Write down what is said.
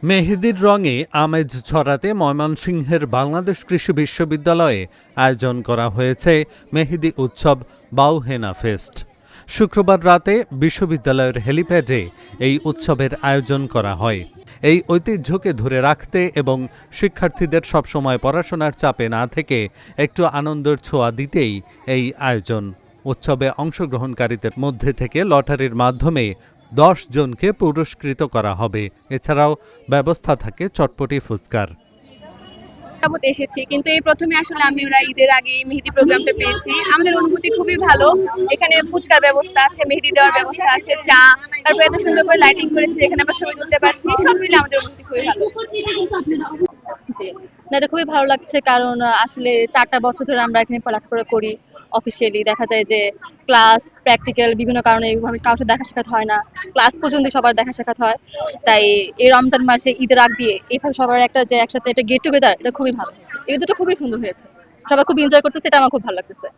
মেহেদির রঙে আমেজ ছড়াতে ময়মনসিংহের বাংলাদেশ কৃষি বিশ্ববিদ্যালয়ে আয়োজন করা হয়েছে মেহেদি উৎসব বাউহেনা ফেস্ট। শুক্রবার রাতে বিশ্ববিদ্যালয়ের হেলিপ্যাডে এই উৎসবের আয়োজন করা হয়। এই ঐতিহ্যকে ধরে রাখতে এবং শিক্ষার্থীদের সবসময় পড়াশোনার চাপে না থেকে একটু আনন্দের ছোঁয়া দিতেই এই আয়োজন। উৎসবে অংশগ্রহণকারীদের মধ্যে থেকে লটারির মাধ্যমে 10 জনকে পুরস্কৃত করা হবে। এছাড়াও ব্যবস্থা থাকে চটপটি ফুচকার। এসেছি কিন্তু এই প্রথমে আসলে আমরা ঈদের আগে এই মেহেদি প্রোগ্রামটা পেয়েছি। আমাদের অনুভূতি খুবই ভালো। এখানে ফুচকার ব্যবস্থা আছে, মেহেদি দেওয়ার ব্যবস্থা আছে, চা, তারপরে এত সুন্দর করে লাইটিং করেছে, এখানে আমরা ছবি তুলতে পারছি। সব মিলে আমাদের অনুভূতি খুবই ভালো। জি, না, এটা খুবই ভালো লাগছে কারণ আসলে 4টা বছর ধরে আমরা এখানে পড়াশোনা করি। অফিসিয়ালি দেখা যায় যে ক্লাস, প্র্যাকটিক্যাল বিভিন্ন কারণে এইভাবে কারোর সাথে দেখা সাক্ষাৎ হয় না। ক্লাস পর্যন্ত সবার দেখা সাক্ষাৎ হয়। তাই এই রমজান মাসে ঈদের আগ দিয়ে এইভাবে সবার একটা যে একসাথে একটা গেট টুগেদার, এটা খুবই ভালো। এই দুটো খুবই সুন্দর হয়েছে। সবাই খুব এনজয় করতেছে, এটা আমার খুব ভালো লাগতেছে।